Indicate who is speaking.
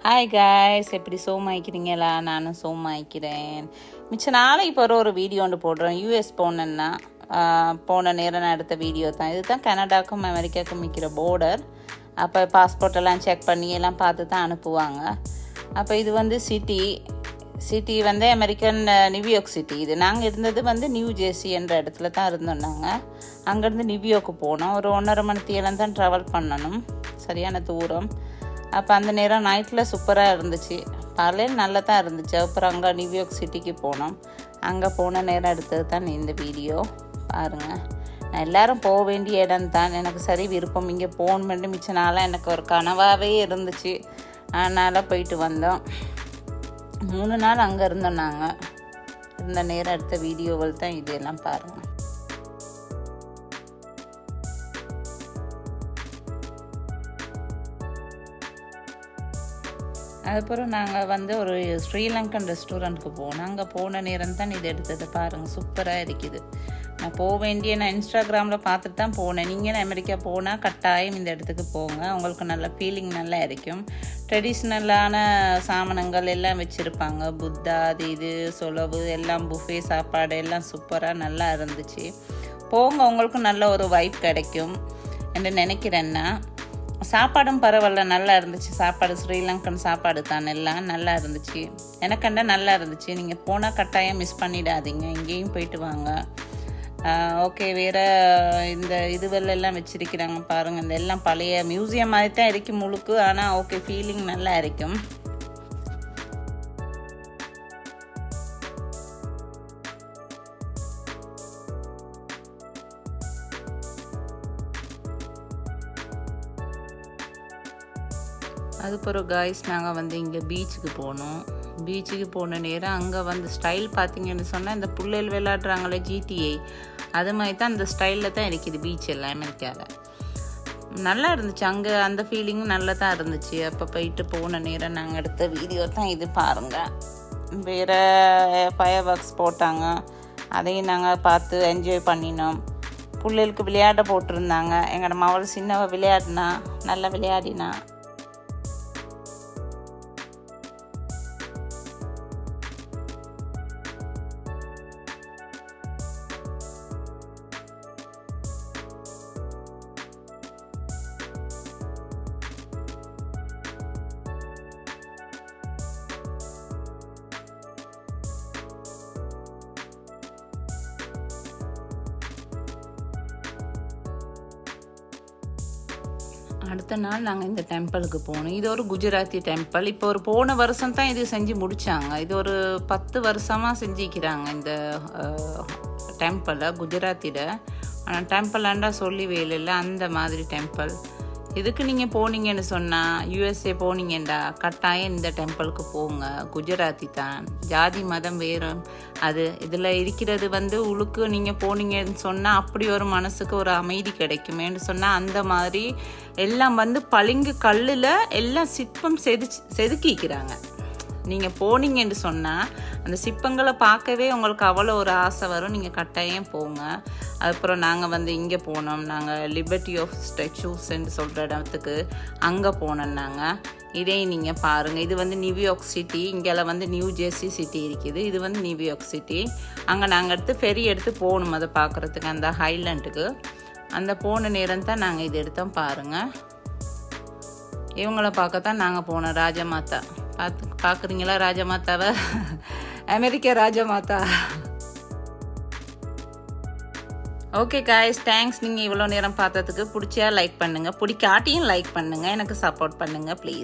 Speaker 1: Hi guys, எப்படி சோமாய்க்கிறீங்களா? நானும் சோமாய்க்கிறேன். மிச்ச நாளைக்கு இப்போ ஒரு வீடியோ ஒன்று போடுறேன். யூஎஸ் போனேன்னா போன நேரம் நான் எடுத்த வீடியோ தான். இதுதான் கனடாக்கும் அமெரிக்காவுக்கும் மிக்கிற பார்டர். அப்போ பாஸ்போர்ட் எல்லாம் செக் பண்ணி எல்லாம் பார்த்து தான் அனுப்புவாங்க. அப்போ இது வந்து சிட்டி வந்து அமெரிக்கன் நியூயார்க் சிட்டி. இது நாங்கள் இருந்தது நியூ ஜெர்சி என்ற இடத்துல தான் இருந்தோம். நாங்கள் அங்கேருந்து நியூயார்க்கு போனோம். ஒரு 1.5 மணி நேரம் தான் ட்ராவல் பண்ணணும், சரியான தூரம். அப்போ அந்த நேரம் நைட்டில் சூப்பராக இருந்துச்சு, காலையில் நல்லா தான் இருந்துச்சு. அப்புறம் அங்கே நியூயார்க் சிட்டிக்கு போனோம். அங்கே போன நேரம் எடுத்தது தான் இந்த வீடியோ பாருங்கள். நான் எல்லோரும் போக வேண்டிய இடம் தான். எனக்கு சரி விருப்பம் இங்கே போகணுமென்று மிச்ச நாளாக எனக்கு ஒரு கனவாகவே இருந்துச்சு. அதனால் போயிட்டு வந்தோம். 3 நாள் அங்கே இருந்தோம். நாங்கள் இருந்த நேரம் எடுத்த வீடியோவில் தான் இது எல்லாம் பாருங்கள். அதுக்கப்புறம் நாங்கள் ஒரு ஸ்ரீலங்கன் ரெஸ்டாரண்ட்டுக்கு போனோம். அங்கே போன நேரம் தான் இது எடுத்தது பாருங்கள், சூப்பராக இருக்குது. நான் போக வேண்டிய நான் இன்ஸ்டாகிராமில் பார்த்துட்டு தான் போனேன். நீங்கள் அமெரிக்கா போனால் கட்டாயம் இந்த இடத்துக்கு போங்க, உங்களுக்கு நல்ல ஃபீலிங் நல்லா இருக்கும். ட்ரெடிஷ்னலான சாமானங்கள் எல்லாம் வச்சுருப்பாங்க, புத்தா அது இது சொலவு எல்லாம், புஃபே சாப்பாடு எல்லாம் சூப்பராக நல்லா இருந்துச்சு. போங்க, உங்களுக்கு நல்ல ஒரு வைப் கிடைக்கும் என்று நினைக்கிறேன்னா. சாப்பாடும் பரவாயில்ல, நல்லா இருந்துச்சு. சாப்பாடு ஸ்ரீலங்கன் சாப்பாடு தான், எல்லாம் நல்லா இருந்துச்சு. எனக்கண்டா நல்லா இருந்துச்சு. நீங்கள் போனால் கட்டாயம் மிஸ் பண்ணிடாதீங்க, இங்கேயும் போயிட்டு வாங்க. ஓகே, வேறு இந்த இதுவெல்லாம் வச்சிருக்கிறாங்க பாருங்கள். இந்த எல்லாம் பழைய மியூசியம் மாதிரி தான் இருக்கும் முழுக்கு. ஆனால் ஓகே, ஃபீலிங் நல்லா இருக்கும். அதுக்கப்புறம் காய்ஸ், நாங்கள் இங்கே பீச்சுக்கு போனோம். பீச்சுக்கு போன நேரம் அங்கே ஸ்டைல் பார்த்தீங்கன்னு சொன்னால், இந்த புள்ளைகள் விளையாடுறாங்களே GTA, அது மாதிரி தான் அந்த ஸ்டைலில் தான் இருக்குது பீச் எல்லாம் அமெரிக்காவில். நல்லா இருந்துச்சு அங்கே, அந்த ஃபீலிங்கும் நல்லா தான் இருந்துச்சு. அப்போ போயிட்டு போன நேரம் நாங்கள் எடுத்த வீடியோ தான் இது பாருங்கள். வேறு ஃபயர் ஒர்க்ஸ் போட்டாங்க, அதையும் நாங்கள் பார்த்து என்ஜாய் பண்ணினோம். பிள்ளைகளுக்கு விளையாட போட்டிருந்தாங்க. எங்களோட மகள் சின்னவ விளையாடினா, நல்லா விளையாடினா. அடுத்த நாள் நாங்கள் இந்த டெம்பிளுக்கு போனோம். இது ஒரு குஜராத்தி டெம்பிள். இப்போ போன வருஷம் தான் இது செஞ்சு முடித்தாங்க. இது ஒரு 10 வருஷமாக செஞ்சுக்கிறாங்க இந்த டெம்பிளை, குஜராத்தியில். ஆனால் டெம்பிளாண்டா சொல்லி வேலையில் அந்த மாதிரி டெம்பிள். இதுக்கு நீங்கள் போனீங்கன்னு சொன்னால், USA போனீங்கண்டா கட்டாயம் இந்த டெம்பிளுக்கு போங்க. குஜராத்தி தான், ஜாதி மதம் வேறு. அது இதில் இருக்கிறது உழுக்கு நீங்கள் போனீங்கன்னு சொன்னால் அப்படி ஒரு மனசுக்கு ஒரு அமைதி கிடைக்குமேன்னு சொன்னால், அந்த மாதிரி எல்லாம் பளிங்கு கல்லில் எல்லாம் சிற்பம் செதுக்கிக்கிறாங்க. நீங்கள் போனீங்கன்னு சொன்னால் அந்த சிற்பங்களை பார்க்கவே உங்களுக்கு அவ்வளோ ஒரு ஆசை வரும். நீங்கள் கட்டாயம் போங்க. அதுக்கப்புறம் நாங்கள் இங்கே போனோம். நாங்கள் லிபர்ட்டி ஆஃப் ஸ்டாச்சூஸ்ன்னு சொல்கிற இடத்துக்கு அங்கே போனோம் நாங்கள். இதையும் நீங்கள் பாருங்கள். இது நியூயார்க் சிட்டி. இங்கே நியூ ஜெர்சி சிட்டி இருக்குது. இது நியூயார்க் சிட்டி. அங்கே நாங்கள் ஃபெரி எடுத்து போகணும் அதை பார்க்குறதுக்கு, அந்த ஹைலாண்டுக்கு. அந்த போன நேரம் தான் நாங்கள் இது எடுத்தோம் பாருங்கள். இவங்கள பார்க்கத்தான் நாங்கள் போனோம். ராஜமாதா பார்க்குறீங்களா? ராஜமாதாவை, America Rajamata. Okay guys, thanks. நீங்கள் இவ்வளோ நேரம் பார்த்ததுக்கு. பிடிச்சா லைக் பண்ணுங்கள், பிடிக்காட்டியும் லைக் பண்ணுங்கள். எனக்கு சப்போர்ட் பண்ணுங்கள் ப்ளீஸ்.